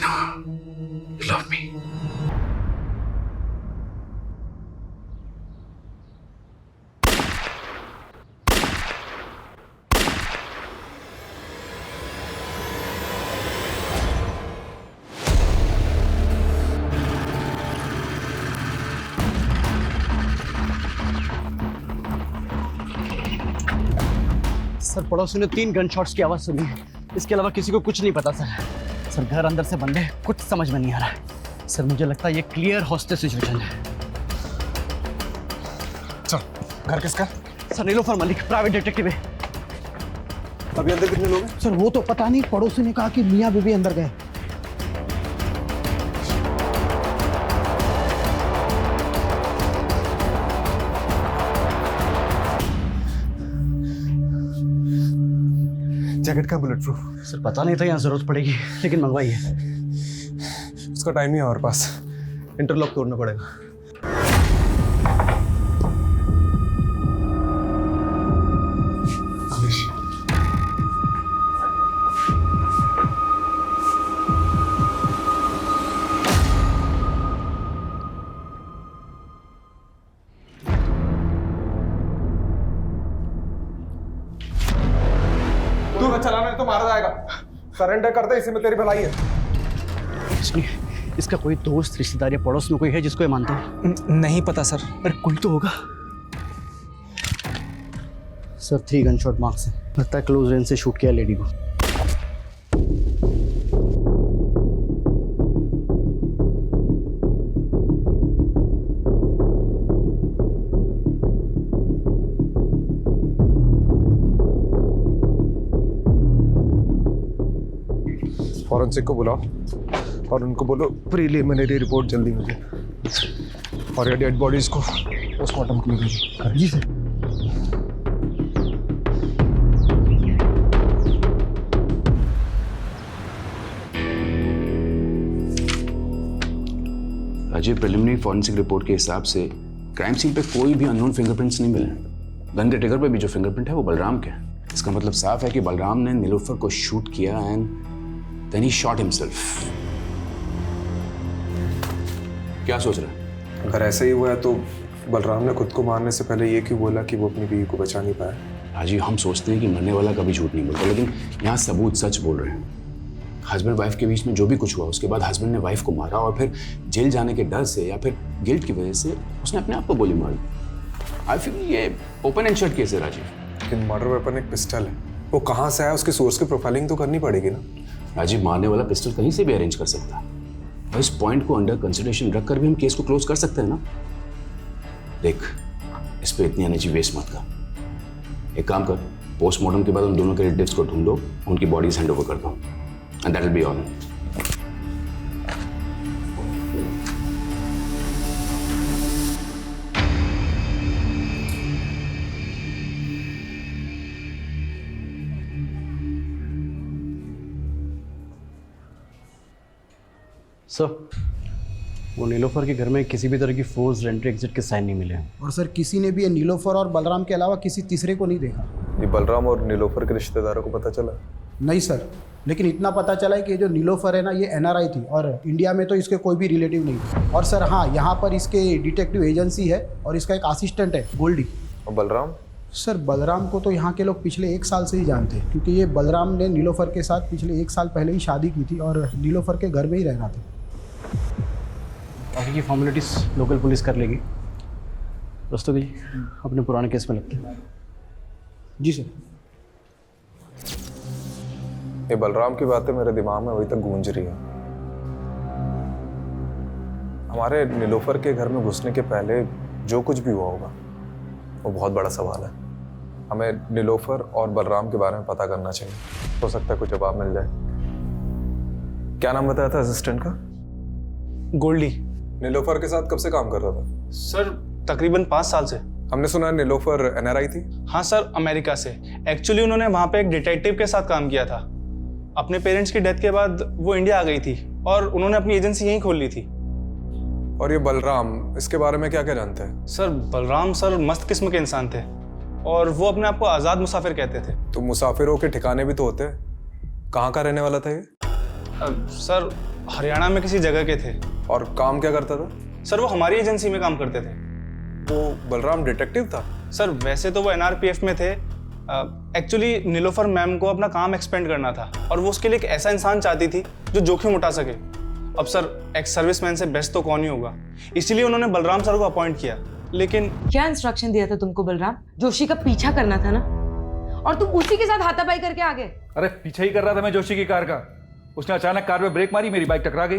You love me. Sir पड़ोसी ने 3 gun shots की आवाज सुनी। इसके अलावा किसी को कुछ नहीं पता सर। सर घर अंदर से बंद है, कुछ समझ में नहीं आ रहा है। सर मुझे लगता है ये क्लियर हॉस्टेज सिचुएशन है। चल, घर किसका? Sir Nilofer Malik, private detective है। अभी अंदर कितने लोग हैं? सर वो तो पता नहीं, पड़ोसी ने कहा कि मियाँ बीबी अंदर गए। जैकेट का बुलेट प्रूफ? सर पता नहीं था यहाँ जरूरत पड़ेगी, लेकिन मंगवाई है। उसका टाइम नहीं है हमारे पास, इंटरलॉक तोड़ना पड़ेगा। चलाना है तो मारा जाएगा। सरेंडर कर दे, इसी में तेरी भलाई है। सुनिए, इसका कोई दोस्त, रिश्तेदार या पड़ोस में कोई है जिसको ये मानता हो? नहीं पता सर। अरे कोई तो होगा। सर 3 गन शॉट मार्क्स है, लगता है क्लोज रेंज से शूट किया लेडी को। फॉरेंसिक को बुलाओ और उनको बोलो प्रीलिमिनरी रिपोर्ट जल्दी मुझे, और ये डेड बॉडीज को पोस्टमार्टम के लिए भेजो। जी sir. Ajay, preliminary forensic report के हिसाब से क्राइम सीन पे कोई भी अननोन फिंगरप्रिंट्स नहीं मिले। गन के ट्रिगर पे भी जो फिंगरप्रिंट है वो बलराम के है। इसका मतलब साफ है कि बलराम ने नीलोफर को शूट किया and then he shot himself. क्या सोच रहा है? अगर ऐसा ही हुआ है तो बलराम ने खुद को मारने से पहले ये क्यों बोला कि वो अपनी बीवी को बचा नहीं पाया? राजीव, हम सोचते हैं कि मरने वाला कभी झूठ नहीं बोलता, लेकिन यहाँ सबूत सच बोल रहे हैं। हस्बैंड वाइफ के बीच में जो भी कुछ हुआ, उसके बाद हस्बैंड ने वाइफ को मारा और फिर जेल जाने के डर से या फिर गिल्ट की वजह से उसने अपने आप को गोली मारी। आई फील ये ओपन एंड शट केस है राजीव। लेकिन मर्डर वेपन एक पिस्टल है, वो कहाँ से आया, उसके सोर्स की प्रोफाइलिंग तो करनी पड़ेगी ना। राजीव, मारने वाला पिस्टल कहीं से भी अरेंज कर सकता है और इस पॉइंट को अंडर कंसिडरेशन रखकर भी हम केस को क्लोज कर सकते हैं ना। देख, इस पे इतनी एनर्जी वेस्ट मत कर। एक काम कर, पोस्टमार्टम के बाद उन दोनों के रिलेटिव्स को ढूंढो, उनकी बॉडीज हैंड ओवर कर दो and that will be all. Sir वो नीलोफर के घर में किसी भी तरह की फोर्स एंट्री एग्जिट के साइन नहीं मिले हैं। और सर किसी ने भी ये नीलोफर और बलराम के अलावा किसी तीसरे को नहीं देखा। ये बलराम और नीलोफर के रिश्तेदारों को पता चला? नहीं सर, लेकिन इतना पता चला है कि जो नीलोफर है ना, ये NRI थी और इंडिया में तो इसके कोई भी रिलेटिव नहीं थे। और सर हाँ, यहाँ पर इसके डिटेक्टिव एजेंसी है और इसका एक असिस्टेंट है गोल्डी। और बलराम? सर बलराम को तो यहाँ के लोग पिछले 1 साल से ही जानते हैं, क्योंकि ये बलराम ने नीलोफर के साथ पिछले 1 साल पहले ही शादी की थी और नीलोफर के घर में ही रहना था। बाकी की फॉर्मेलिटीज लोकल पुलिस कर लेगी। रस्तोगी जी, अपने पुराने केस में लगते हैं। जी सर। ये बलराम की बातें मेरे दिमाग में अभी तक गूंज रही है। हमारे नीलोफर के घर में घुसने के पहले जो कुछ भी हुआ होगा वो बहुत बड़ा सवाल है। हमें नीलोफर और बलराम के बारे में पता करना चाहिए, हो सकता है कुछ जवाब मिल जाए। क्या नाम बताया था असिस्टेंट का? गोल्डी। नीलोफर के साथ कब से काम कर रहा था? सर तकरीबन 5 साल से। हमने सुना नीलोफर NRI थी। हाँ सर, अमेरिका से। एक्चुअली उन्होंने वहाँ पे एक डिटेक्टिव के साथ काम किया था। अपने पेरेंट्स की डेथ के बाद वो इंडिया आ गई थी और उन्होंने अपनी एजेंसी यहीं खोल ली थी। और ये बलराम, इसके बारे में क्या क्या जानते हैं? सर बलराम सर मस्त किस्म के इंसान थे और वो अपने आप को आज़ाद मुसाफिर कहते थे। तो मुसाफिरों के ठिकाने भी तो होते हैं, कहाँ का रहने वाला था ये? सर हरियाणा में किसी जगह के थे। और काम क्या करता था? सर वो हमारी एजेंसी में काम करते थे। वो बलराम डिटेक्टिव था? सर वैसे तो वो एनआरपीएफ में थे। एक्चुअली नीलोफर मैम को अपना काम एक्सपेंड करना था और वो उसके लिए एक ऐसा इंसान चाहती थी जो जोखिम उठा सके। अब सर एक्स सर्विसमैन से बेस्ट तो कौन ही होगा, इसीलिए उन्होंने बलराम सर को अपॉइंट किया। लेकिन क्या इंस्ट्रक्शन दिया था तुमको बलराम? जोशी का पीछा करना था ना, और तुम उसी के साथ हाथापाई करके आ गए। अरे पीछे ही कर रहा था मैं जोशी की कार का। उसने अचानक कार में ब्रेक मारी, मेरी बाइक टकरा गई।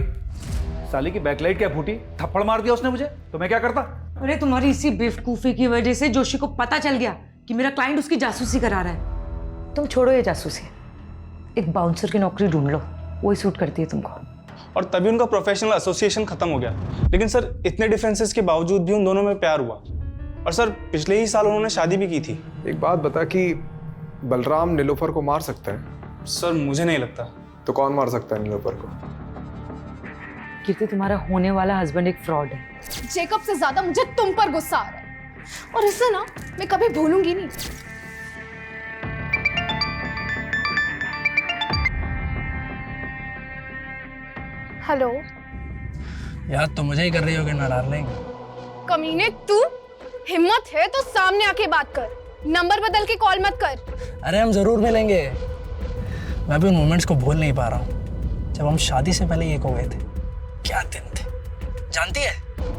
साले की बैकलाइट क्या फूटी, थप्पड़ मार दिया उसने मुझे, तो मैं क्या करता? अरे तुम्हारी इसी बेवकूफी की वजह से जोशी को पता चल गया कि मेरा क्लाइंट उसकी जासूसी करा रहा है। तुम छोड़ो ये जासूसी, एक बाउंसर की नौकरी ढूंढ लो, वही सूट करती है तुमको। और तभी उनका प्रोफेशनल एसोसिएशन खत्म हो गया। लेकिन सर इतने डिफरेंसेस के बावजूद भी उन दोनों में प्यार हुआ, और सर पिछले ही साल उन्होंने शादी भी की थी। एक बात बता कि बलराम नीलोफर को मार सकता है? सर मुझे नहीं लगता। तो कौन मार सकता है नीलोफर को? कीर्ति, तुम्हारा होने वाला हस्बैंड एक फ्रॉड है। जेकब से ज्यादा मुझे तुम पर गुस्सा आ रहा है, और इसे ना मैं कभी भूलूंगी नहीं। हेलो याद तो मुझे ही कर रही होगी ना डार्लिंग। कमीने, तू हिम्मत है तो सामने आके बात कर, नंबर बदल के कॉल मत कर। अरे हम जरूर मिलेंगे। मैं भी उन मोमेंट्स को भूल नहीं पा रहा हूँ जब हम शादी से पहले एक हो गए थे। क्या दिन थे, जानती है?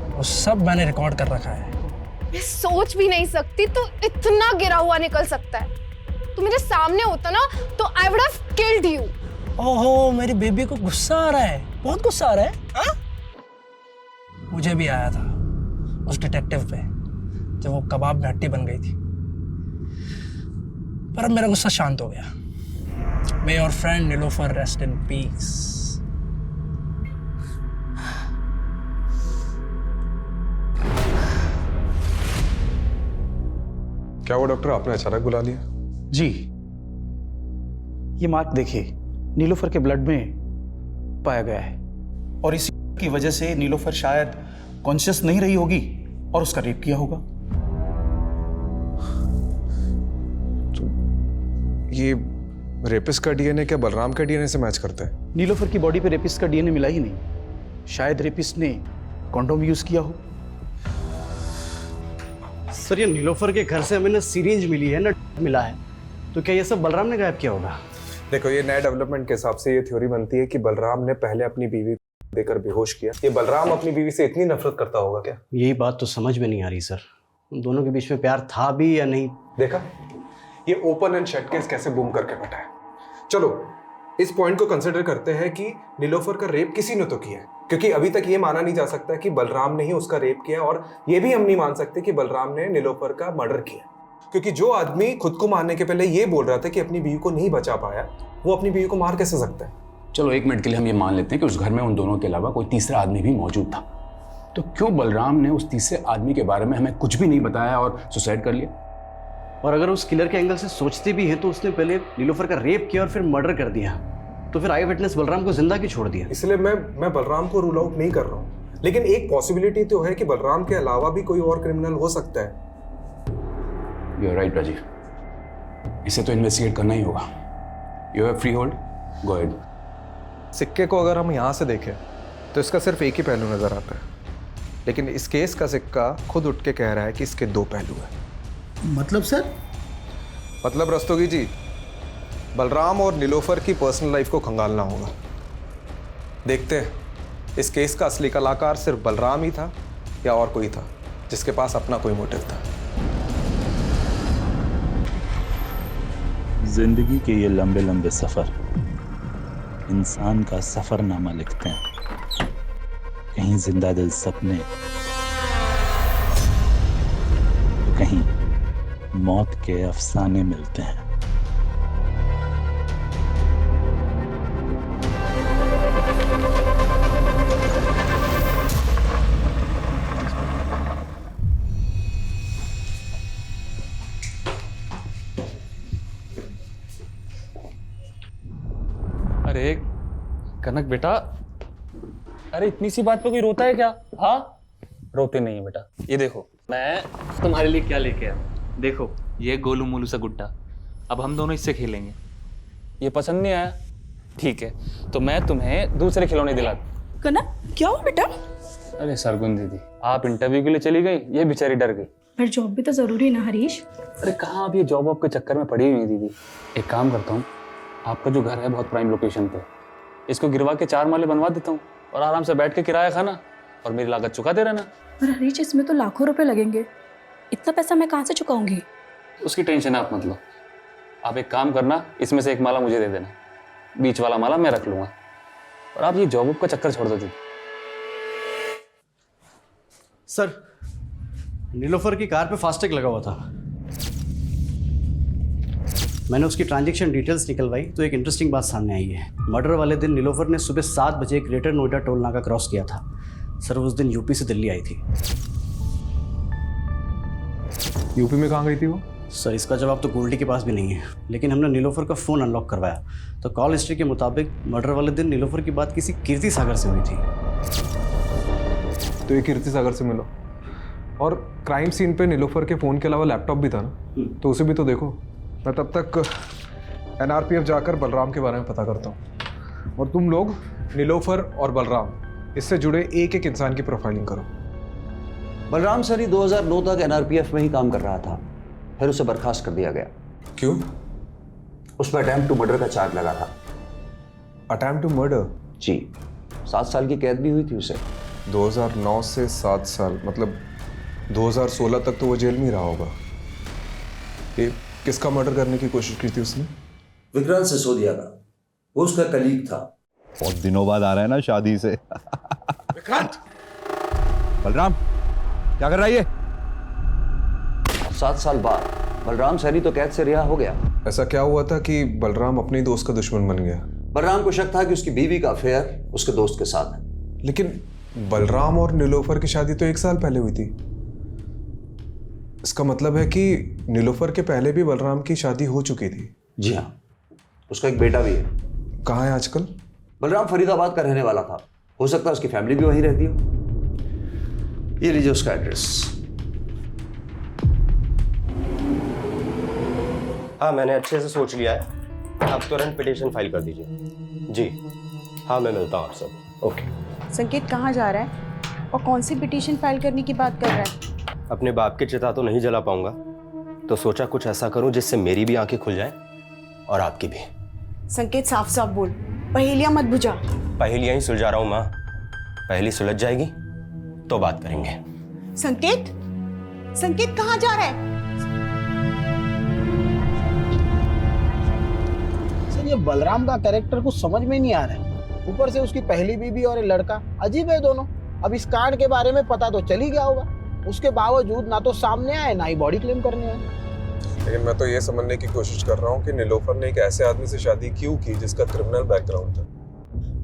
वो सब मैंने रिकॉर्ड कर रखा है। मैं सोच भी नहीं सकती तू इतना गिरा हुआ निकल सकता है। तू मेरे सामने होता ना तो I would have killed you. ओहो, मेरी बेबी को गुस्सा आ रहा है, बहुत गुस्सा आ रहा है। हाँ? मुझे भी आया था उस डिटेक्टिव पे जब वो कबाब में हड्डी बन गई थी, पर अब मेरा गुस्सा शांत हो गया। May your friend Nilofar rest in peace. क्या वो डॉक्टर आपने अचानक बुला लिया? जी, ये मार्क देखिए, नीलोफर के ब्लड में पाया गया है, और इसी की वजह से नीलोफर शायद कॉन्शियस नहीं रही होगी और उसका रेप किया होगा। तो ये रेपिस्ट का डीएनए क्या बलराम के डीएनए से मैच करता है? नीलोफर की बॉडी पे रेपिस्ट का डीएनए मिला ही नहीं। शायद रेपिस्ट ने कॉन्डोम यूज किया हो। सर ये नीलोफर के घर से हमें ना सिरिंज मिली है ना मिला है, तो क्या ये सब बलराम ने गायब किया होगा? देखो, ये नए डेवलपमेंट के हिसाब से ये थ्योरी बनती है कि बलराम ने पहले अपनी बीवी को देकर बेहोश किया। ये बलराम अपनी बीवी से इतनी नफरत करता होगा क्या? यही बात तो समझ में नहीं आ रही सर, उन दोनों के बीच में प्यार था भी या नहीं। देखा, ये ओपन एंड शट केस कैसे बूम करके बैठा है। चलो इस पॉइंट को कंसिडर करते हैं कि नीलोफर का रेप किसी ने तो किया है, क्योंकि अभी तक ये माना नहीं जा सकता कि बलराम ने ही उसका रेप किया, और ये भी हम नहीं मान सकते कि बलराम ने नीलोफर का मर्डर किया, क्योंकि जो आदमी खुद को मारने के पहले ये बोल रहा था कि अपनी बीवी को नहीं बचा पाया, वो अपनी बीवी को मार कैसे सकता है? चलो एक मिनट के लिए हम ये मान लेते हैं कि उस घर में उन दोनों के अलावा कोई तीसरा आदमी भी मौजूद था, तो क्यों बलराम ने उस तीसरे आदमी के बारे में हमें कुछ भी नहीं बताया और सुसाइड कर लिया? और अगर उस किलर के एंगल से सोचते भी हैं तो उसने पहले नीलोफर का रेप किया और फिर मर्डर कर दिया, तो फिर आई विटनेस बलराम को जिंदा क्यों छोड़ दिया? इसलिए मैं बलराम को रूल आउट नहीं कर रहा हूँ, लेकिन एक पॉसिबिलिटी तो है कि बलराम के अलावा भी कोई और क्रिमिनल हो सकता है। यू आर राइट राजीव, इसे तो इन्वेस्टिगेट करना ही होगा। You have free hold, go ahead. सिक्के को अगर हम यहाँ से देखें तो इसका सिर्फ एक ही पहलू नजर आता है, लेकिन इस केस का सिक्का खुद उठ के कह रहा है कि इसके दो पहलू हैं। मतलब सर? मतलब रस्तोगी जी, बलराम और नीलोफर की पर्सनल लाइफ को खंगालना होगा। देखते हैं इस केस का असली कलाकार सिर्फ बलराम ही था या और कोई था जिसके पास अपना कोई मोटिव था। जिंदगी के ये लंबे लंबे सफर इंसान का सफरनामा लिखते हैं। कहीं जिंदा दिल सपने, तो कहीं मौत के अफसाने मिलते हैं। अरे कनक बेटा, अरे इतनी सी बात पे कोई रोता है क्या? हाँ, रोते नहीं है बेटा। ये देखो मैं तुम्हारे लिए क्या लेके आया। देखो ये गोलू मोलू सा गुड्डा, अब हम दोनों इससे खेलेंगे। ये पसंद नहीं आया? ठीक है, तो मैं तुम्हें दूसरे खिलौने दिला। कना क्या हुआ बेटा? अरे सरगुन दीदी, आप इंटरव्यू के लिए चली गई, ये बेचारी डर गई। पर जॉब भी तो जरूरी है ना हरीश। अरे कहाँ, आप ये जॉब वॉब के चक्कर में पड़ी हुई है दीदी। एक काम करता हूँ, आपका जो घर है बहुत प्राइम लोकेशन पे, इसको गिरवा के 4 माले बनवा देता हूँ और आराम से बैठ के किराया खाना और मेरी लागत चुकाते रहना। पर हरीश इसमें तो लाखों रुपए लगेंगे, इतना पैसा मैं कहाँ से चुकाऊंगी? उसकी टेंशन आप मत लो। आप एक काम करना, इसमें से एक माला मुझे दे देना, बीच वाला माला मैं रख लूंगा, और आप ये जॉब वॉब का चक्कर छोड़ दो दीदी। सर, नीलोफर की कार पे फास्टैग लगा हुआ था। मैंने उसकी ट्रांजैक्शन डिटेल्स निकलवाई तो एक इंटरेस्टिंग बात सामने आई है। मर्डर वाले दिन नीलोफर ने सुबह 7 बजे ग्रेटर नोएडा टोल नाका क्रॉस किया था। सर, उस दिन यूपी से दिल्ली आई थी। यूपी में कहाँ गई थी वो? सर, इसका जवाब तो गोल्डी के पास भी नहीं है, लेकिन हमने नीलोफर का फ़ोन अनलॉक करवाया तो कॉल हिस्ट्री के मुताबिक मर्डर वाले दिन नीलोफर की बात किसी कीर्ति सागर से हुई थी। तो ये कीर्ति सागर से मिलो, और क्राइम सीन पे नीलोफर के फ़ोन के अलावा लैपटॉप भी था ना, तो उसे भी तो देखो। मैं तब तक NRPF जाकर बलराम के बारे में पता करता हूँ, और तुम लोग नीलोफर और बलराम इससे जुड़े एक एक इंसान की प्रोफाइलिंग करो। बलराम सर ही 2009 तक NRPF में ही काम कर रहा था, फिर उसे बर्खास्त कर दिया गया। क्यों? उस पर अटेम्प्ट टू मर्डर का चार्ज लगा था। Attempt to murder? जी, 7 साल की कैद भी हुई थी उसे। 2009 से 7 साल, मतलब 2016 तक तो वो जेल में ही रहा होगा। ये किसका मर्डर करने की कोशिश की थी उसने? विक्रांत सिसोदिया का, वो उसका कलीग था। बहुत दिनों बाद आ रहा है ना शादी से। विक्रांत! बलराम क्या कर रहा है ये? 7 साल बाद बलराम सैनी तो कैद से रिहा हो गया। ऐसा क्या हुआ था कि बलराम अपने ही दोस्त का दुश्मन बन गया? बलराम को शक था कि उसकी बीवी का अफेयर उसके दोस्त के साथ है। लेकिन बलराम और नीलोफर की शादी तो 1 साल पहले हुई थी। इसका मतलब है कि नीलोफर के पहले भी बलराम की शादी हो चुकी थी। जी हाँ, उसका एक बेटा भी है। कहाँ है आजकल? बलराम फरीदाबाद का रहने वाला था, हो सकता है उसकी फैमिली भी वहीं रहती हो। ये लीजिए उसका एड्रेस। हाँ, मैंने अच्छे से सोच लिया है, आप तुरंत पिटीशन फाइल कर दीजिए। जी हाँ, मैं मिलता हूँ आप सब। ओके। संकेत कहाँ जा रहा है और कौन सी पिटीशन फाइल करने की बात कर रहा है? अपने बाप की चिता तो नहीं जला पाऊंगा, तो सोचा कुछ ऐसा करूं जिससे मेरी भी आंखें खुल जाएं और आपकी भी। संकेत साफ साफ बोल, पहेलियां मत बुझा। पहेलियां ही सुलझा रहा हूं माँ, पहेली सुलझ जाएगी तो बात करेंगे। संकेत, संकेत कहाँ जा रहा है? सर, ये बलराम का कैरेक्टर कुछ समझ में नहीं आ रहा है। ऊपर से उसकी पहली बीवी और एक लड़का, अजीब है दोनों। अब इस कांड के बारे में पता तो चल ही गया होगा, उसके बावजूद ना तो सामने आए ना ही बॉडी क्लेम करने आए। लेकिन मैं तो ये समझने की कोशिश कर रहा हूँ कि नीलोफर ने एक ऐसे आदमी से शादी क्यों की जिसका क्रिमिनल बैकग्राउंड था।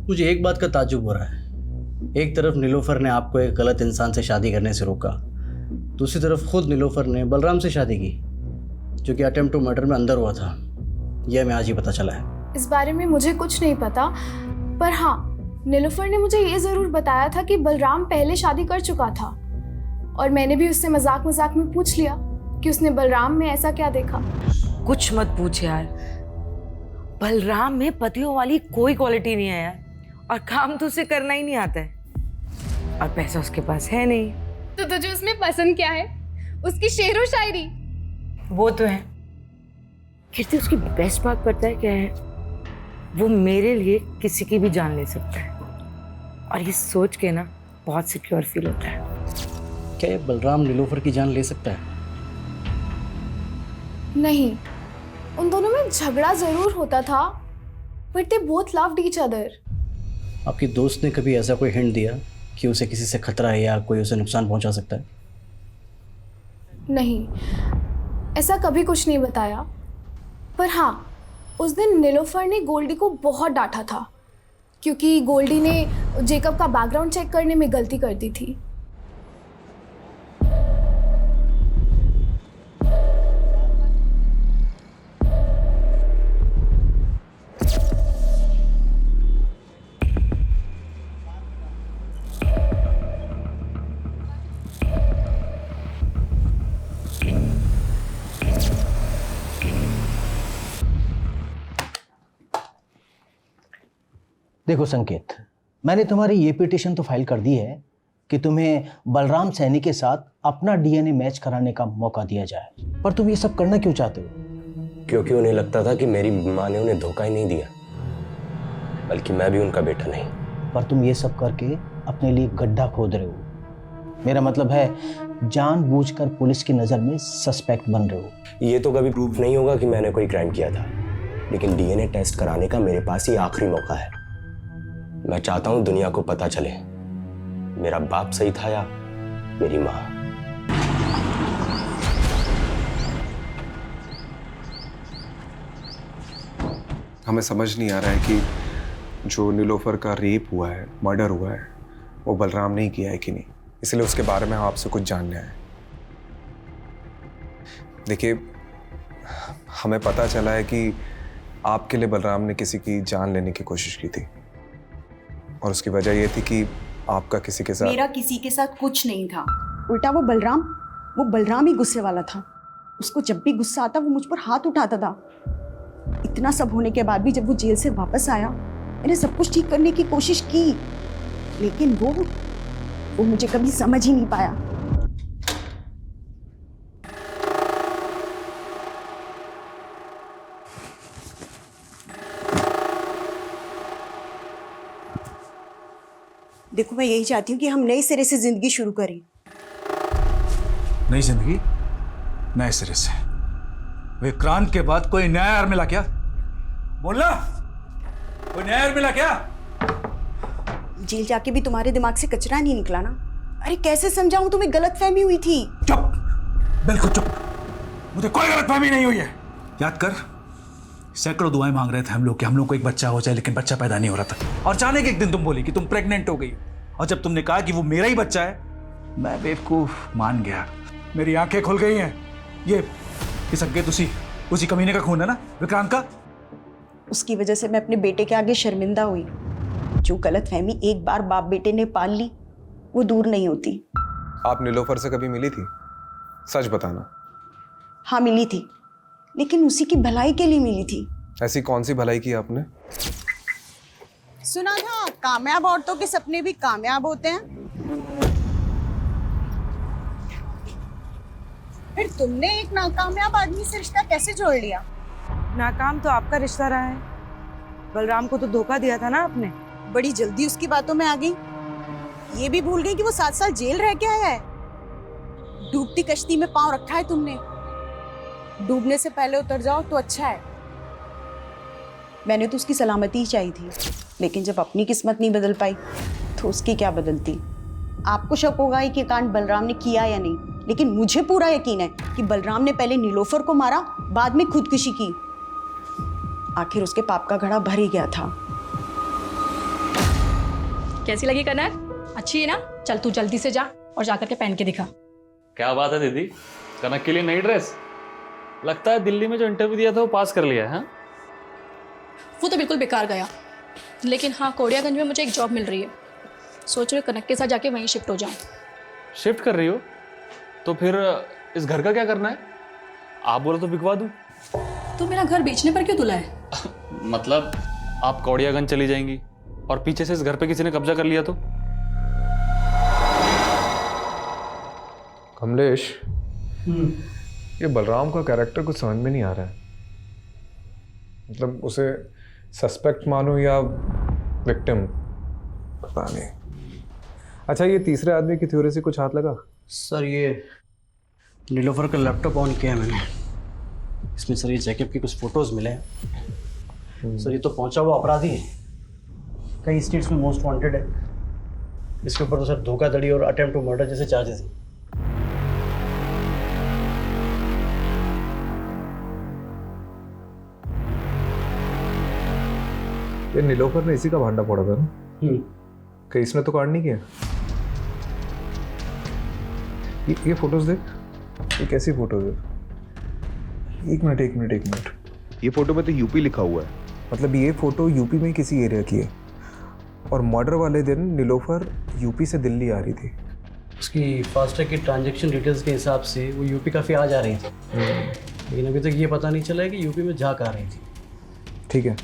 मुझे एक बात का ताज्जुब हो रहा है। एक तरफ नीलोफर ने आपको एक गलत इंसान से शादी करने से रोका, दूसरी तरफ खुद नीलोफर ने बलराम से शादी की जो कि अटेम्प्ट टू मर्डर में अंदर हुआ था। यह हमें आज ही पता चला है। इस बारे में मुझे कुछ नहीं पता, पर हाँ, नीलोफर ने मुझे ये ज़रूर बताया था कि बलराम पहले शादी कर चुका था, और मैंने भी उससे मजाक मजाक में पूछ लिया कि उसने बलराम में ऐसा क्या देखा। कुछ मत पूछ यार, बलराम में पतियों वाली कोई क्वालिटी नहीं है यार, और काम तो उसे करना ही नहीं आता है, और पैसा उसके पास है नहीं। तो तुझे उसमें पसंद क्या है? उसकी शेरो शायरी? वो तो है। कीर्ति, उसकी बेस्ट बात पता है क्या है? वो मेरे लिए किसी की भी जान ले सकता है, और ये सोच के ना बहुत सिक्योर फील होता है। क्या ये बलराम नीलोफर की जान ले सकता है? नहीं, उन दोनों में झगड़ा जरूर होता था, but they both loved each other. आपकी दोस्त ने कभी ऐसा कोई हिंट दिया कि उसे किसी से खतरा है या कोई उसे नुकसान पहुंचा सकता है? नहीं, ऐसा कभी कुछ नहीं बताया। पर हाँ, उस दिन नीलोफर ने गोल्डी को बहुत डांटा था क्योंकि गोल्डी ने जेकब का बैकग्राउंड चेक करने में गलती कर दी थी। देखो संकेत, मैंने तुम्हारी ये पिटीशन तो फाइल कर दी है कि तुम्हें बलराम सैनी के साथ अपना डीएनए मैच कराने का मौका दिया जाए, पर तुम ये सब करना क्यों चाहते हो? क्योंकि उन्हें लगता था कि मेरी माँ ने उन्हें धोखा ही नहीं दिया, बल्कि मैं भी उनका बेटा नहीं। पर तुम ये सब करके अपने लिए गड्ढा खोद रहे हो। मेरा मतलब है जानबूझकर पुलिस की नज़र में सस्पेक्ट बन रहे हो। ये तो कभी प्रूफ नहीं होगा कि मैंने कोई क्राइम किया था, लेकिन डीएनए टेस्ट कराने का मेरे पास ही आखिरी मौका है। मैं चाहता हूं दुनिया को पता चले मेरा बाप सही था या मेरी माँ। हमें समझ नहीं आ रहा है कि जो नीलोफर का रेप हुआ है, मर्डर हुआ है, वो बलराम ने ही किया है कि नहीं। इसलिए उसके बारे में हम आपसे कुछ जानना है। देखिए, हमें पता चला है कि आपके लिए बलराम ने किसी की जान लेने की कोशिश की थी, और उसकी वजह ये थी कि आपका किसी के साथ। मेरा किसी के साथ कुछ नहीं था, उल्टा वो बलराम ही गुस्से वाला था। उसको जब भी गुस्सा आता वो मुझ पर हाथ उठाता था। इतना सब होने के बाद भी जब वो जेल से वापस आया, मैंने सब कुछ ठीक करने की कोशिश की, लेकिन वो मुझे कभी समझ ही नहीं पाया। देखो, मैं यही चाहती हूँ कि हम नए सिरे से जिंदगी शुरू करें। नई जिंदगी नए सिरे से? विक्रांत के बाद कोई नया यार मिला क्या? बोलना, कोई नया यार मिला क्या? जेल जाके भी तुम्हारे दिमाग से कचरा नहीं निकला ना? अरे कैसे समझाऊं, तुम्हें गलतफहमी हुई थी। चुप, बिल्कुल चुप। मुझे कोई गलतफहमी नहीं हुई है। याद कर, सैकड़ों दुआएं मांग रहे थे हम लोग को एक बच्चा हो जाए, लेकिन बच्चा पैदा नहीं हो रहा था। और अचानक एक दिन तुम बोली कि तुम प्रेग्नेंट हो गई, और जब तुमने कहा कि वो मेरा ही बच्चा है, मैं बेवकूफ मान गया। मेरी आंखें खुल गई हैं। ये संकेत उसी कमीने का खून है ना, विक्रांत का? उसकी वजह से मैं अपने बेटे के आगे शर्मिंदा हुई। जो गलतफहमी एक बार बाप बेटे ने पाल ली, वो दूर नहीं होती। आप नीलोफर से कभी मिली थी? सच बताना। हाँ मिली थी, लेकिन उसी की भलाई के लिए मिली थी। ऐसी कौन सी भलाई की आपने? सुना था कामयाब औरतों के सपने भी कामयाब होते हैं। फिर तुमने एक नाकामयाब आदमी से रिश्ता कैसे जोड़ लिया? नाकाम तो आपका रिश्ता रहा है। बलराम को तो धोखा दिया था ना आपने। बड़ी जल्दी उसकी बातों में आ गई। ये भी भूल गई कि वो 7 साल जेल रह के आया है। डूबती कश्ती में पांव रखा है तुमने। डूबने से पहले उतर जाओ तो अच्छा है। मैंने तो उसकी सलामती ही चाहिए थी, लेकिन जब अपनी किस्मत नहीं बदल पाई तो उसकी क्या बदलती। आपको शक होगा कि कांड बलराम ने किया या नहीं, लेकिन मुझे पूरा यकीन है कि बलराम ने पहले नीलोफर को मारा, बाद में खुदकुशी की। आखिर उसके पाप का घड़ा भर ही गया था। कैसी लगी कनक? अच्छी है ना? चल तू जल्दी से जा और जाकर के पहन के दिखा। क्या बात है दीदी, कनक के लिए नई ड्रेस? लगता है दिल्ली में जो इंटरव्यू दिया था वो पास कर लिया है। वो तो बिल्कुल बेकार गया, लेकिन हाँ कोड़ियागंज में मुझे एक जॉब मिल रही है। सोच रही हूँ कनक के साथ जाके वहीं शिफ्ट हो जाऊँ। शिफ्ट कर रही हो? तो फिर इस घर का क्या करना है? आप बोलो तो बिकवा दूँ। तो मेरा घर बेचने पर क्यों तुला है? मतलब आप कौड़ियागंज चली जाएंगी और पीछे से इस घर पे किसी ने कब्जा कर लिया तो? कमलेश, ये बलराम का कैरेक्टर कुछ समझ में नहीं आ रहा है। मतलब उसे सस्पेक्ट मानो या विक्टिम, पता नहीं। अच्छा, ये तीसरे आदमी की थ्योरी से कुछ हाथ लगा? सर, ये नीलोफर का लैपटॉप ऑन किया है मैंने। इसमें सर ये जैकब की कुछ फोटोज मिले हैं। सर ये तो पहुंचा हुआ अपराधी है, कई स्टेट्स में मोस्ट वांटेड है। इसके ऊपर तो सर धोखाधड़ी और अटेम्प्ट टू मर्डर जैसे चार्जेस हैं। ये नीलोफर ने इसी का भांडा फोड़ा था ना? कहीं इसने तो कांड नहीं किया? ये फोटोज देख, ये कैसी फोटोज है? एक मिनट। ये फोटो में तो यूपी लिखा हुआ है। मतलब ये फोटो यूपी में किसी एरिया की है, और मर्डर वाले दिन नीलोफर यूपी से दिल्ली आ रही थी। उसकी फास्टैग की ट्रांजैक्शन डिटेल्स के हिसाब से वो यूपी काफ़ी आ जा रही थी, लेकिन अभी तक ये पता नहीं चला है कि यूपी में जा कहाँ रही थी। ठीक है,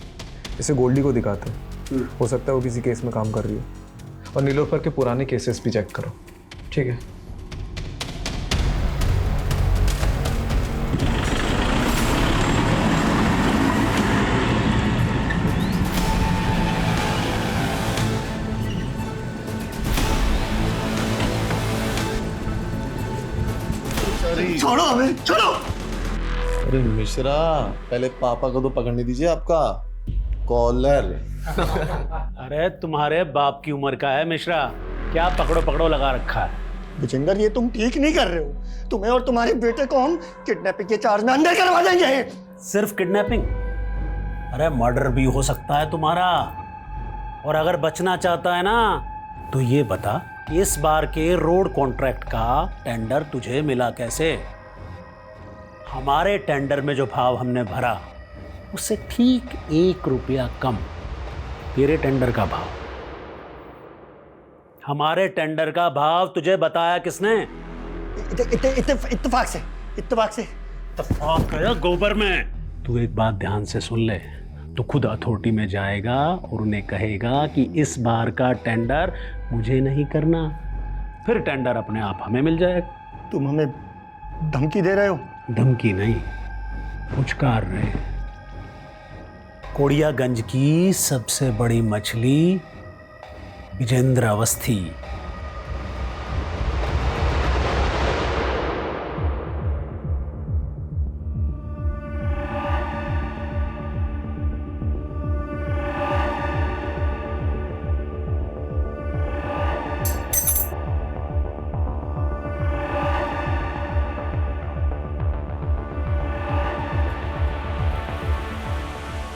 इसे गोल्डी को दिखाते हैं। हो सकता है वो किसी केस में काम कर रही हो। और नीलोफर के पुराने केसेस भी चेक करो। ठीक है। छोड़ो हमें, छोड़ो। अरे मिश्रा, पहले पापा को तो पकड़ने दीजिए आपका कॉलर। अरे तुम्हारे बाप की उम्र का है मिश्रा, क्या पकड़ो पकड़ो लगा रखा है। विजेंदर, ये तुम ठीक नहीं कर रहे हो। तुम्हें और तुम्हारे बेटे को हम किडनैपिंग के चार्ज में अंदर करवा देंगे। सिर्फ किडनैपिंग? अरे मर्डर भी हो सकता है तुम्हारा। और अगर बचना चाहता है ना तो ये बता कि इस बार के रोड कॉन्ट्रैक्ट का टेंडर तुझे मिला कैसे? हमारे टेंडर में जो भाव हमने भरा उससे ठीक 1 रुपया कम तेरे टेंडर का भाव। हमारे टेंडर का भाव तुझे बताया किसने? इत्तेफाक से। इत्तेफाक है गोबर में। तू एक बात ध्यान से सुन ले, तो खुद अथॉरिटी में जाएगा और उन्हें कहेगा कि इस बार का टेंडर मुझे नहीं करना, फिर टेंडर अपने आप हमें मिल जाएगा। तुम हमें धमकी दे रहे हो? धमकी नहीं, पुचकार रहे। कोड़ियागंज की सबसे बड़ी मछली विजेंद्र अवस्थी।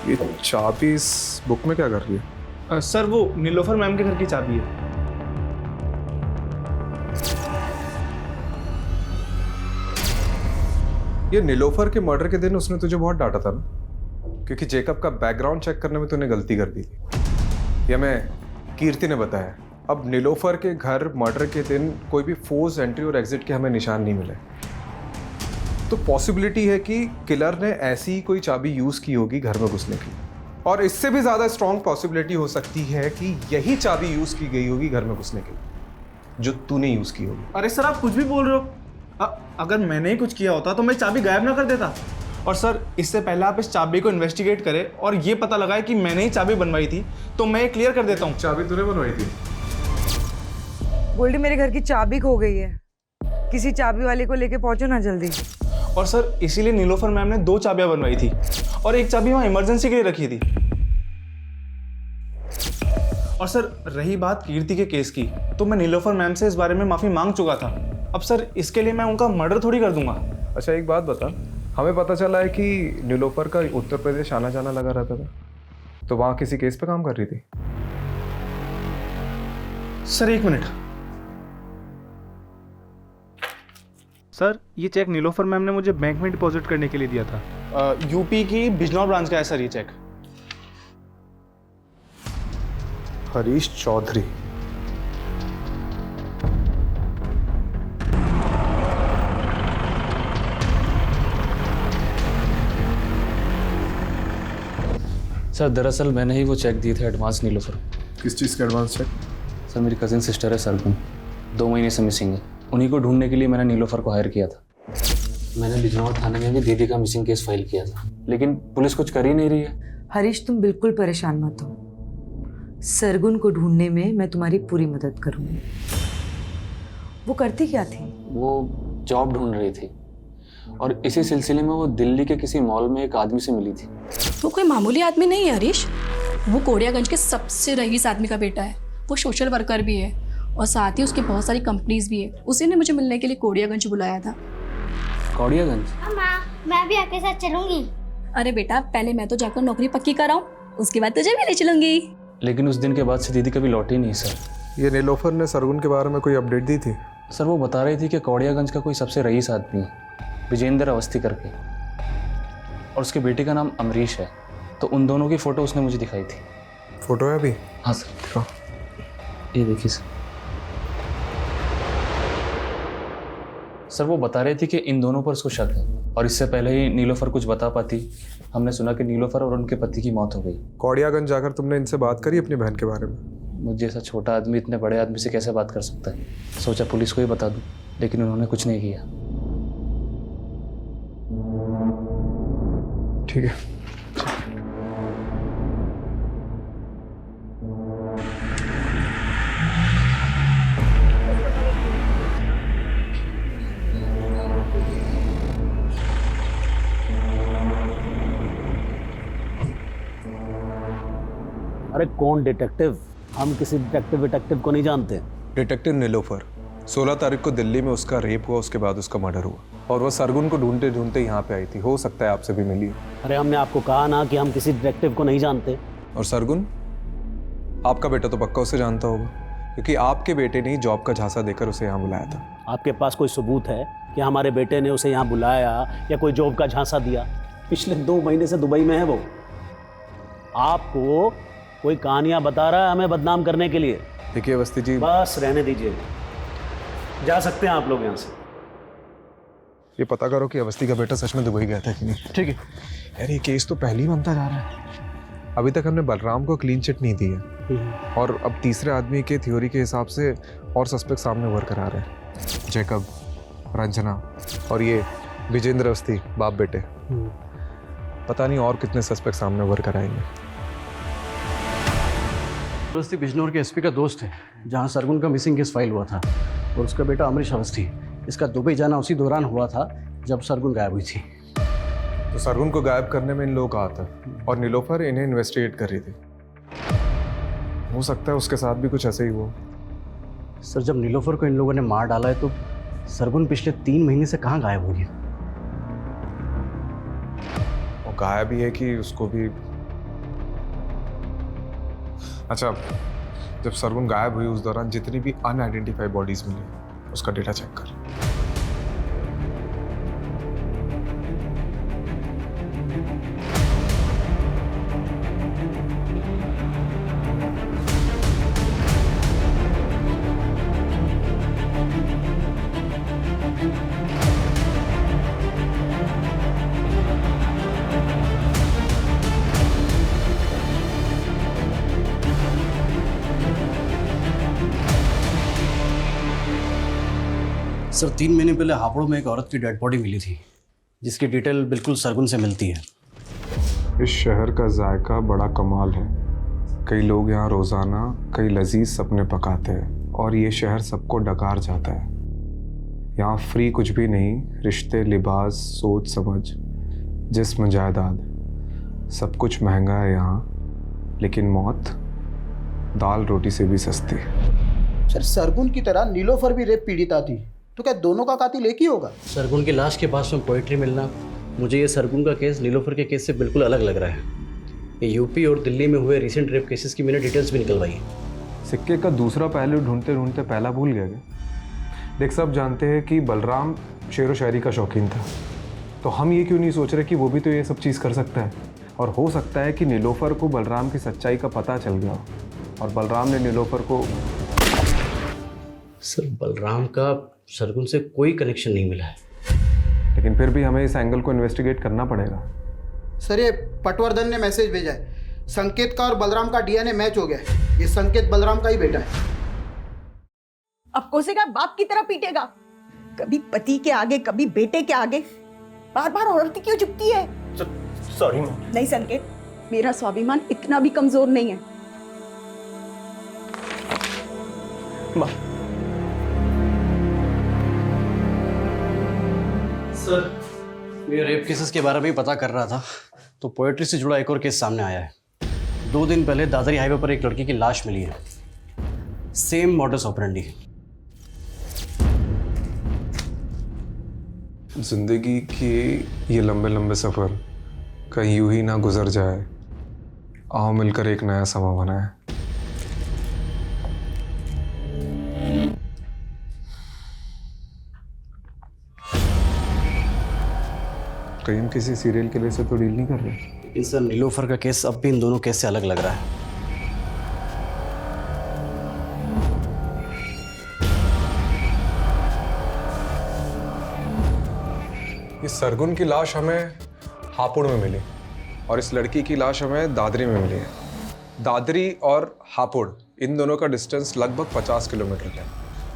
ये चाबी इस बुक में क्या कर रही है? सर वो नीलोफर मैम के घर की चाबी है। ये नीलोफर के मर्डर के दिन उसने तुझे बहुत डांटा था ना, क्योंकि जेकब का बैकग्राउंड चेक करने में तूने गलती कर दी थी। ये मैं कीर्ति ने बताया। अब नीलोफर के घर मर्डर के दिन कोई भी फोर्स एंट्री और एग्जिट के हमें निशान नहीं मिले, तो पॉसिबिलिटी है कि किलर ने ऐसी ही कोई चाबी यूज की होगी घर में घुसने की। और इससे भी ज्यादा स्ट्रॉन्ग पॉसिबिलिटी हो सकती है कि यही चाबी यूज की गई होगी घर में घुसने के लिए, जो तूने यूज की होगी। अरे सर आप कुछ भी बोल रहे हो। अगर मैंने ही कुछ किया होता तो मैं चाबी गायब ना कर देता। और सर इससे पहले आप इस चाबी को इन्वेस्टिगेट करें और ये पता लगाए कि मैंने ही चाबी बनवाई थी, तो मैं क्लियर कर देता हूँ। चाबी तूने बनवाई थी? गोल्डी, मेरे घर की चाबी खो गई है, किसी चाबी वाले को लेके पहुंचो ना जल्दी। और सर इसीलिए नीलोफर मैम ने 2 चाबियां बनवाई थी और एक चाबी वहां इमरजेंसी के लिए रखी थी। और सर रही बात कीर्ति के केस की, तो मैं नीलोफर मैम से इस बारे में माफी मांग चुका था। अब सर इसके लिए मैं उनका मर्डर थोड़ी कर दूंगा। अच्छा एक बात बता, हमें पता चला है कि नीलोफर का उत्तर प्रदेश आना जाना लगा रहता था, तो वहां किसी केस पे काम कर रही थी? Sir 1 minute. सर ये चेक नीलोफर मैम ने मुझे बैंक में डिपॉजिट करने के लिए दिया था। यूपी की बिजनौर ब्रांच का है सर ये चेक। हरीश चौधरी। सर दरअसल मैंने ही वो चेक दिए थे एडवांस नीलोफर। किस चीज़ के एडवांस चेक? सर मेरी कजिन सिस्टर है सरगुन, 2 महीने से मिसिंग है। उन्हीं को ढूंढने के लिए मैंने नीलोफर को हायर किया था। मैंने बिजनौर थाने में भी दीदी का मिसिंग केस फाइल किया था, लेकिन पुलिस कुछ कर ही नहीं रही है। हरीश तुम बिल्कुल परेशान मत हो, सरगुन को ढूंढने में मैं तुम्हारी पूरी मदद करूंगी। वो करती क्या थी? वो जॉब ढूंढ रही थी और इसी सिलसिले में वो दिल्ली के किसी मॉल में एक आदमी से मिली थी। वो कोई मामूली आदमी नहीं है हरीश, वो कोड़ियागंज के सबसे रईस आदमी का बेटा है। वो सोशल वर्कर भी है और साथ ही उसकी बहुत सारी कंपनीज भी है। उसी ने मुझे मिलने के लिए कोड़ियागंज बुलाया था। कोड़ियागंज? माँ मैं भी आपके साथ चलूंगी। अरे बेटा पहले मैं तो जाकर नौकरी पक्की कराऊं, उसके बाद तुझे भी ले चलूंगी। लेकिन उस दिन के बाद से दीदी कभी लौटी नहीं सर। ये नीलोफर ने सरगुन के बारे में कोई अपडेट दी थी? सर वो बता रही थी कि कोड़ियागंज का कोई सबसे रईस आदमी है, विजेंद्र अवस्थी करके, और उसके बेटे का नाम अमरीश है। तो उन दोनों की फोटो उसने मुझे दिखाई थी। फोटो है अभी? हाँ सर, ये देखिए सर। वो बता रहे थे कि इन दोनों पर उसको शक है। और इससे पहले ही नीलोफर कुछ बता पाती, हमने सुना कि नीलोफर और उनके पति की मौत हो गई। कौड़ियागंज जाकर तुमने इनसे बात करी अपनी बहन के बारे में? मुझे जैसा छोटा आदमी इतने बड़े आदमी से कैसे बात कर सकता है? सोचा पुलिस को ही बता दूं, लेकिन उन्होंने कुछ नहीं किया। ठीक है। अरे कौन डिटेक्टिव? हम किसी डिटेक्टिव को नहीं जानते। डिटेक्टिव नीलोफर, 16 तारीख को दिल्ली में उसका रेप हुआ, उसके बाद उसका मर्डर हुआ और वो सरगुन को ढूंढते ढूंढते यहाँ पे आई थी। हो सकता है आपसे भी मिली। अरे हमने आपको कहा ना कि हम किसी डिटेक्टिव को नहीं जानते। और सरगुन, आपका बेटा तो पक्का उसे जानता होगा, क्योंकि आपके बेटे ने ही जॉब का झांसा देकर उसे यहाँ बुलाया था। आपके पास कोई सबूत है कि हमारे बेटे ने उसे यहाँ बुलाया या कोई जॉब का झांसा दिया? पिछले 2 महीने से दुबई में है वो। आपको कोई कहानियां बता रहा है हमें बदनाम करने के लिए। देखिए अवस्थी जी, बस रहने दीजिए, जा सकते हैं आप लोग यहाँ से। ये पता करो कि अवस्थी का बेटा सच में दुबई गया था कि नहीं। ठीक है यार, ये केस तो पहले ही बनता जा रहा है। अभी तक हमने बलराम को क्लीन चिट नहीं दी है और अब तीसरे आदमी के थ्योरी के हिसाब से और सस्पेक्ट सामने उभर कर आ रहे हैं। जैकब, रंजना और ये विजेंद्र अवस्थी, बाप बेटे। पता नहीं और कितने सस्पेक्ट सामने उभर कर आएंगे। अवस्थी बिजनौर के एसपी का दोस्त है, जहां सरगुन का मिसिंग केस फाइल हुआ था, और उसका बेटा अमरीश अवस्थी। इसका दुबई जाना उसी दौरान हुआ था जब सरगुन गायब हुई थी। तो सरगुन को गायब करने में इन लोगों का हाथ है और नीलोफर इन्हें इन्वेस्टिगेट कर रही थी। हो सकता है उसके साथ भी कुछ ऐसे ही हुआ। सर, जब नीलोफर को इन लोगों ने मार डाला है तो सरगुन पिछले 3 महीने से कहाँ गायब हो गया? वो गायब ही है कि उसको भी। अच्छा, जब सरगुन गायब हुई उस दौरान जितनी भी अनआइडेंटिफाइड बॉडीज मिली, उसका डेटा चेक कर। सर, 3 महीने पहले हापुड़ में एक औरत की डेड बॉडी मिली थी, जिसकी डिटेल बिल्कुल सरगुन से मिलती है। इस शहर का जायका बड़ा कमाल है। कई लोग यहाँ रोज़ाना कई लजीज सपने पकाते हैं और ये शहर सबको डकार जाता है। यहाँ फ्री कुछ भी नहीं, रिश्ते, लिबास, सोच समझ, जिस्म, जायदाद, सब कुछ महंगा है यहाँ, लेकिन मौत दाल रोटी से भी सस्ती। सर, सरगुन की तरह नीलोफर भी रेप पीड़िता थी, तो क्या दोनों का कातिल एक ही होगा? सरगुन की लाश के पास में पोएट्री मिलना, मुझे ये सरगुन का केस नीलोफर के केस से बिल्कुल अलग लग रहा है। ये यूपी और दिल्ली में हुए रिसेंट रेप केसेस की मैंने डिटेल्स भी निकलवाई है। सिक्के का दूसरा पहलू ढूंढते ढूंढते पहला भूल गया क्या? देख, सब जानते हैं कि बलराम शेर व शायरी का शौकीन था, तो हम ये क्यों नहीं सोच रहे कि वो भी तो ये सब चीज़ कर सकता है। और हो सकता है कि नीलोफर को बलराम की सच्चाई का पता चल गया और बलराम ने नीलोफर को। सर, बलराम का सरगुन से कोई कनेक्शन नहीं मिला है, लेकिन फिर भी हमें इस एंगल को इन्वेस्टिगेट करना पड़ेगा। सर, ये पटवर्धन ने मैसेज भेजा है, संकेत का और बलराम का डीएनए मैच हो गया है। ये संकेत बलराम का ही बेटा है। अब कोसेगा बाप की तरह पीटेगा, कभी पति के आगे कभी बेटे के आगे, बार बार औरत क्यों झुकती है? सॉरी। नहीं संकेत, मेरा स्वाभिमान इतना भी कमजोर नहीं है। माँ, सर, मैं रेप केसेस के बारे में पता कर रहा था तो पोएट्री से जुड़ा एक और केस सामने आया है। 2 दिन पहले दादरी हाईवे पर एक लड़की की लाश मिली है, सेम मॉडस ऑपरेंडी। जिंदगी के ये लंबे लंबे सफ़र कहीं यूं ही ना गुजर जाए, आओ मिलकर एक नया समा बनाए। कहीं हम किसी सीरियल किलर से तो डील नहीं कर रहे। लेकिन सर, नीलोफर का केस अब भी इन दोनों केस से अलग लग रहा है। कि सरगुन की लाश हमें हापुड़ में मिली और इस लड़की की लाश हमें दादरी में मिली है। दादरी और हापुड़ इन दोनों का डिस्टेंस लगभग 50 किलोमीटर है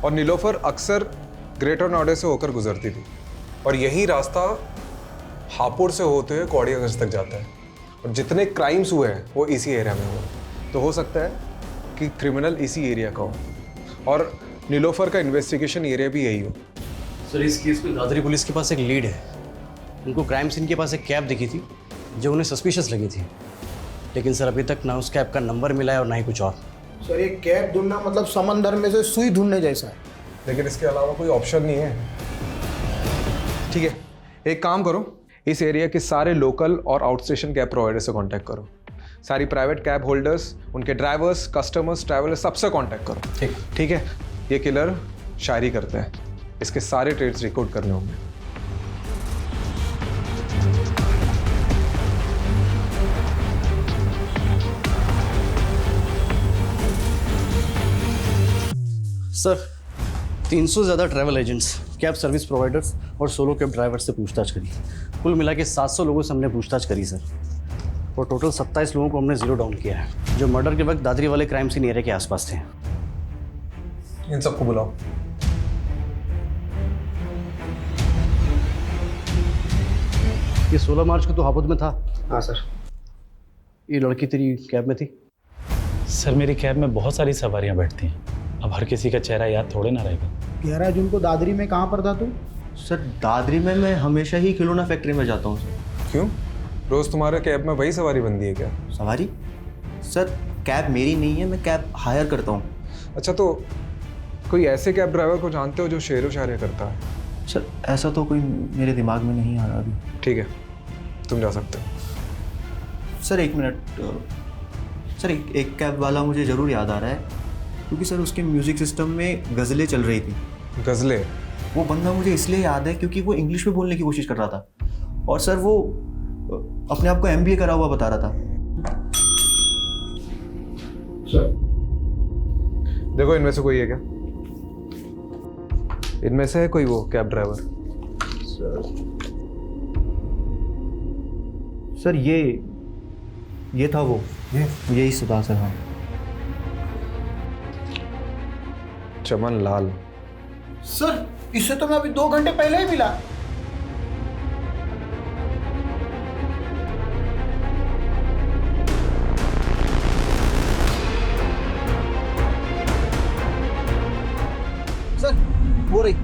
और नीलोफर अक्सर ग्रेटर नोएडा से होकर गुजरती थी और यही रास्ता हापुड़ से होते हुए कौड़ियागंज तक जाता है और जितने क्राइम्स हुए हैं वो इसी एरिया में हुए। तो हो सकता है कि क्रिमिनल इसी एरिया का हो और नीलोफर का इन्वेस्टिगेशन एरिया भी यही हो। सर इस केस में दादरी पुलिस के पास एक लीड है। उनको क्राइम सीन के पास एक कैब दिखी थी जो उन्हें सस्पिशियस लगी थी, लेकिन सर अभी तक ना उस कैब का नंबर मिला है और ना ही कुछ और। सर ये कैब ढूंढना मतलब समंदर में से सुई ढूंढने जैसा है। लेकिन इसके अलावा कोई ऑप्शन नहीं है। ठीक है, एक काम करो, इस एरिया के सारे लोकल और आउट स्टेशन कैब प्रोवाइडर से कांटेक्ट करो। सारी प्राइवेट कैब होल्डर्स, उनके ड्राइवर्स, कस्टमर्स, ट्रैवलर्स सबसे कांटेक्ट करो। ठीक है। ये किलर शायरी करता है, इसके सारे ट्रेड्स रिकॉर्ड करने होंगे। सर 300 से ज़्यादा travel agents, cab service providers और सोलो कैब ड्राइवर से पूछताछ करी। कुल मिला के 700 लोगों से हमने पूछताछ करी सर, और टोटल 27 लोगों को हमने जीरो डाउन किया है जो मर्डर के वक्त दादरी वाले क्राइम सीन एरिया के आसपास थे। इन सबको बुलाओ। ये 16 मार्च को तो हापुड़ में था। हाँ सर। ये लड़की तेरी कैब में थी? सर मेरी कैब में बहुत सारी सवारियां बैठती हैं, अब हर किसी का चेहरा याद थोड़े ना रहेगा। 11 जून को दादरी में कहाँ पर था तू? सर दादरी में मैं हमेशा ही खिलौना फैक्ट्री में जाता हूँ सर। क्यों? रोज तुम्हारे कैब में वही सवारी बनती है क्या? सवारी? सर कैब मेरी नहीं है, मैं कैब हायर करता हूँ। अच्छा, तो कोई ऐसे कैब ड्राइवर को जानते हो जो शेरो शायरी करता है? सर ऐसा तो कोई मेरे दिमाग में नहीं आ रहा अभी। ठीक है, तुम जा सकते हो। सर एक मिनट सर, एक कैब वाला मुझे ज़रूर याद आ रहा है, क्योंकि सर उसके म्यूज़िक सिस्टम में गज़लें चल रही थी। गज़लें? वो बंदा मुझे इसलिए याद है क्योंकि वो इंग्लिश में बोलने की कोशिश कर रहा था और सर वो अपने आप को MBA करा हुआ बता रहा था। सर देखो, इनमें से कोई है क्या? इनमें से है कोई वो कैब ड्राइवर? सर ये था वो, यही सुधा सर। हाँ चमन लाल। सर इससे तो मैं अभी 2 घंटे पहले ही मिला। सर वो रही।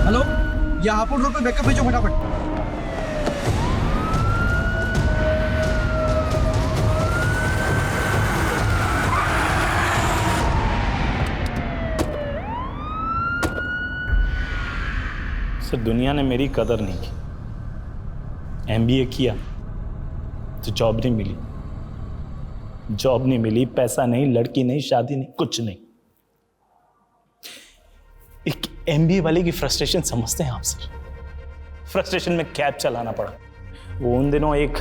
हेलो, ये हापुड़ रोड पे बैकअप भेजो फटाफट। सर दुनिया ने मेरी कदर नहीं की। MBA किया तो जॉब नहीं मिली, जॉब नहीं मिली, पैसा नहीं, लड़की नहीं, शादी नहीं, कुछ नहीं। एक MBA वाले की फ्रस्ट्रेशन समझते हैं आप सर? फ्रस्ट्रेशन में कैब चलाना पड़ा। वो उन दिनों एक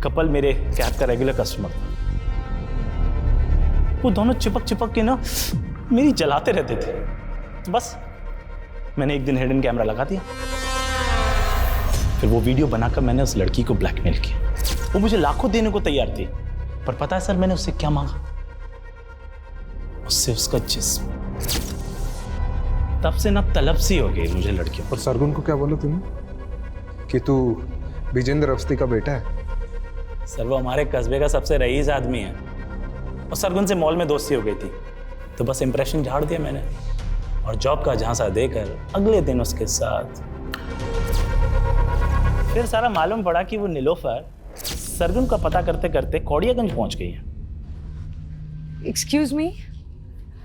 कपल मेरे कैब का रेगुलर कस्टमर था। वो दोनों चिपक के ना मेरी जलाते रहते थे। तो बस मैंने एक दिन हिडन कैमरा लगा दिया, फिर वो वीडियो बनाकर मैंने उस लड़की को ब्लैकमेल किया। वो मुझे लाखों देने को तैयार थी, पर पता है सर मैंने उससे क्या मांगा? उससे उसका जिस्म। तब से ना तलब सी हो गई मुझे लड़कियों। और सरगुन को क्या बोला तूने कि तू विजेंद्र अवस्थी का बेटा है? सर वो हमारे कस्बे का सबसे रईस आदमी है और सरगुन से मॉल में दोस्ती हो गई थी, तो बस इंप्रेशन झाड़ दिया मैंने और जॉब का झांसा देकर अगले दिन उसके साथ। फिर सारा मालूम पड़ा कि वो नीलोफर सरगुन का पता करते करते कौड़ियागंज पहुंच गई है। एक्सक्यूज मी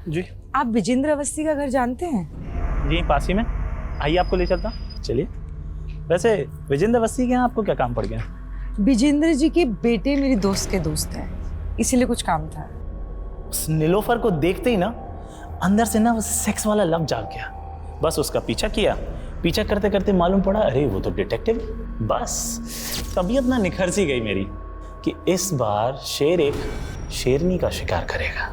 जी, आप विजेंद्र अवस्थी का घर जानते हैं? जी पास ही में, आइए आपको ले चलता। चलिए। वैसे विजेंद्र अवस्थी के यहाँ आपको क्या काम पड़ गया? विजेंद्र जी के बेटे मेरी दोस्त के दोस्त हैं, इसीलिए कुछ काम था। उस नीलोफर को देखते ही ना अंदर से ना वो सेक्स वाला लव जाग गया। बस उसका पीछा किया पीछा करते करते मालूम पड़ा अरे वो तो डिटेक्टिव है। बस तबीयत ना निखर सी गई मेरी कि इस बार शेर एक शेरनी का शिकार करेगा।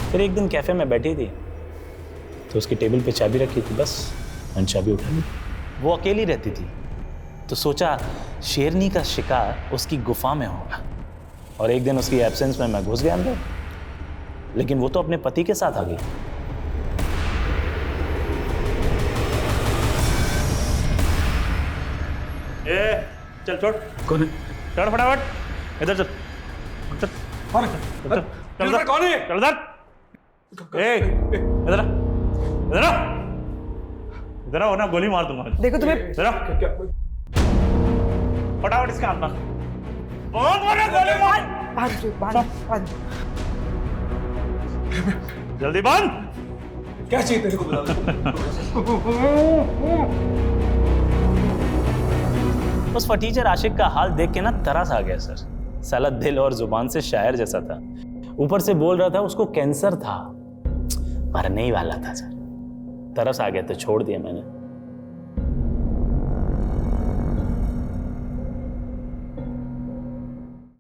फिर एक दिन कैफे में बैठी थी तो उसकी टेबल पे चाबी रखी थी, बस मैंने चाबी उठा ली। वो अकेली रहती थी तो सोचा शेरनी का शिकार उसकी गुफा में होगा, और एक दिन उसकी एब्सेंस में मैं घुस गया अंदर, लेकिन वो तो अपने पति के साथ आ गई। चल छोड़, कौन है? चढ़ फटाफट, इधर चल, चल, कौन है? चल, चल, चल, कौन है? चल इधर, इधर आ, इधर आ, इधर आ, वरना गोली मार दूंगा। देखो तुम्हें इधर आ, फटाफट इसका हाथ मार, बहुत बड़ा गोली मार, बांध। जल्दी बांध। क्या चाहिए तेरे को उस फटीचर आशिक का हाल देख के ना तरस आ गया सर। साला दिल और जुबान से शायर जैसा था, ऊपर से बोल रहा था उसको कैंसर था, मरने ही वाला था सर। तरस आ गया तो छोड़ दिया मैंने।